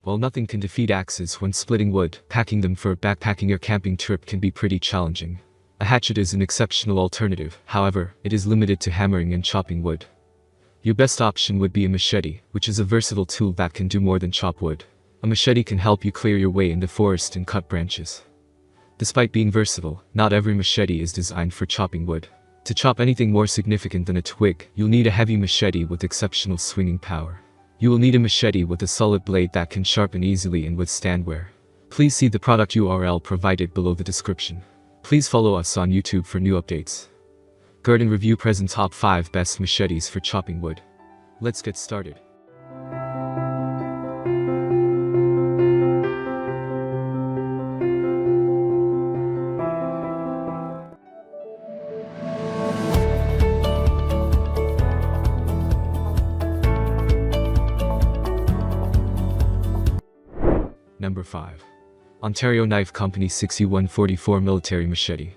While nothing can defeat axes when splitting wood, packing them for a backpacking or camping trip can be pretty challenging. A hatchet is an exceptional alternative, however, it is limited to hammering and chopping wood. Your best option would be a machete, which is a versatile tool that can do more than chop wood. A machete can help you clear your way in the forest and cut branches. Despite being versatile, not every machete is designed for chopping wood. To chop anything more significant than a twig, you'll need a heavy machete with exceptional swinging power. You will need a machete with a solid blade that can sharpen easily and withstand wear. Please see the product URL provided below the description. Please follow us on YouTube for new updates. Garden Review presents top 5 best machetes for chopping wood. Let's get started. Number 5. Ontario Knife Company 6144 Military Machete.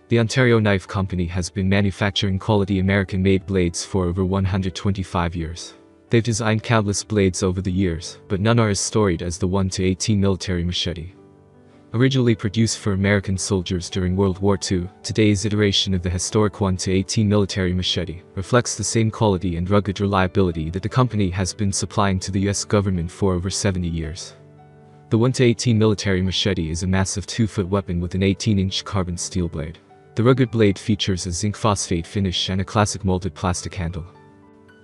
The Ontario Knife Company has been manufacturing quality American-made blades for over 125 years. They've designed countless blades over the years, but none are as storied as the 1-18 military machete. Originally produced for American soldiers during World War II, today's iteration of the historic 1-18 military machete reflects the same quality and rugged reliability that the company has been supplying to the US government for over 70 years. The 1-18 military machete is a massive 2-foot weapon with an 18-inch carbon steel blade. The rugged blade features a zinc phosphate finish and a classic molded plastic handle.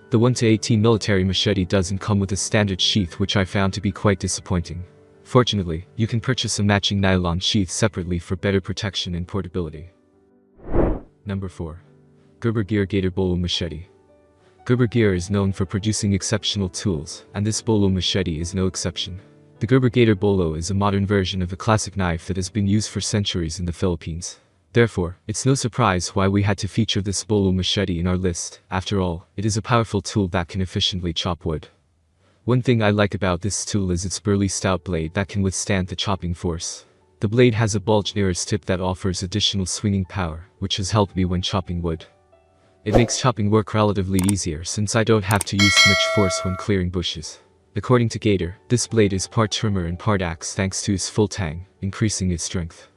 The 1-18 military machete doesn't come with a standard sheath, which I found to be quite disappointing. Fortunately, you can purchase a matching nylon sheath separately for better protection and portability. Number 4. Gerber Gator Bolo Machete. Gerber Gear is known for producing exceptional tools, and this Bolo machete is no exception. The Gerber Gator Bolo is a modern version of a classic knife that has been used for centuries in the Philippines. Therefore, it's no surprise why we had to feature this Bolo machete in our list. After all, it is a powerful tool that can efficiently chop wood. One thing I like about this tool is its burly stout blade that can withstand the chopping force. The blade has a bulge near its tip that offers additional swinging power, which has helped me when chopping wood. It makes chopping work relatively easier since I don't have to use much force when clearing bushes. According to Gator, this blade is part trimmer and part axe thanks to its full tang, increasing its strength.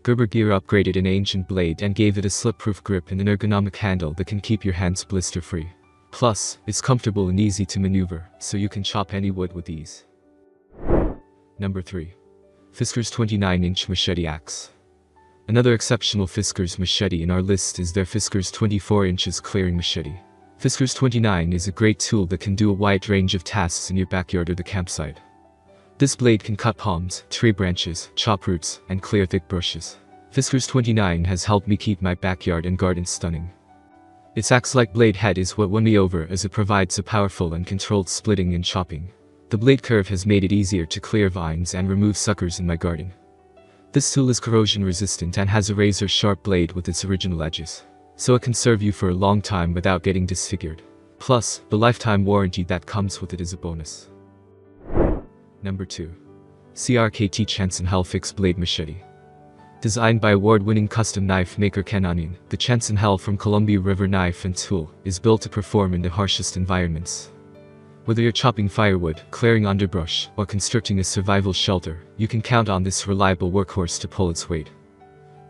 Gerber Gear upgraded an ancient blade and gave it a slip-proof grip and an ergonomic handle that can keep your hands blister-free. Plus, it's comfortable and easy to maneuver, so you can chop any wood with ease. Number 3. Fiskars 29-inch Machete Axe. Another exceptional Fiskars machete in our list is their Fiskars 24 inches clearing machete. Fiskars 29 is a great tool that can do a wide range of tasks in your backyard or the campsite. This blade can cut palms, tree branches, chop roots, and clear thick bushes. Fiskars 29 has helped me keep my backyard and garden stunning. Its axe-like blade head is what won me over, as it provides a powerful and controlled splitting and chopping. The blade curve has made it easier to clear vines and remove suckers in my garden. This tool is corrosion resistant and has a razor-sharp blade with its original edges, so it can serve you for a long time without getting disfigured. Plus, the lifetime warranty that comes with it is a bonus. Number 2. CRKT Chanceinhell Fixed Blade Machete. Designed by award-winning custom knife maker Chanceinhell, the Chanceinhell from Columbia River Knife and Tool is built to perform in the harshest environments. Whether you're chopping firewood, clearing underbrush, or constructing a survival shelter, you can count on this reliable workhorse to pull its weight.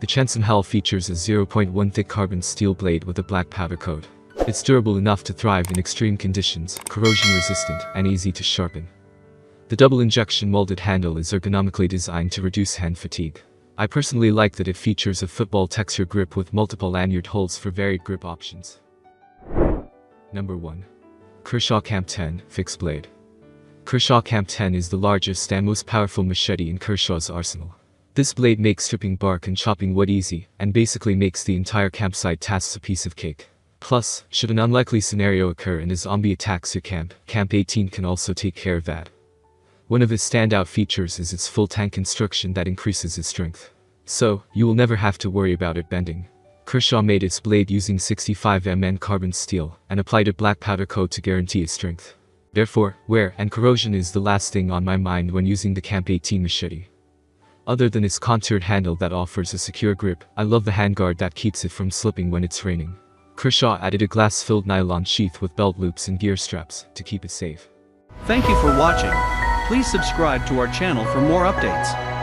The Chanceinhell features a 0.1 thick carbon steel blade with a black powder coat. It's durable enough to thrive in extreme conditions, corrosion resistant, and easy to sharpen. The double injection molded handle is ergonomically designed to reduce hand fatigue. I personally like that it features a football texture grip with multiple lanyard holes for varied grip options. Number 1. Kershaw Camp 10 Fixed Blade. Kershaw Camp 10 is the largest and most powerful machete in Kershaw's arsenal. This blade makes stripping bark and chopping wood easy, and basically makes the entire campsite tasks a piece of cake. Plus, should an unlikely scenario occur and a zombie attacks your camp, Camp 18 can also take care of that. One of its standout features is its full tang construction that increases its strength. So, you will never have to worry about it bending. Kershaw made its blade using 65 carbon steel, and applied a black powder coat to guarantee its strength. Therefore, wear and corrosion is the last thing on my mind when using the Camp 18 machete. Other than its contoured handle that offers a secure grip, I love the handguard that keeps it from slipping when it's raining. Kershaw added a glass-filled nylon sheath with belt loops and gear straps to keep it safe. Thank you for watching. Please subscribe to our channel for more updates.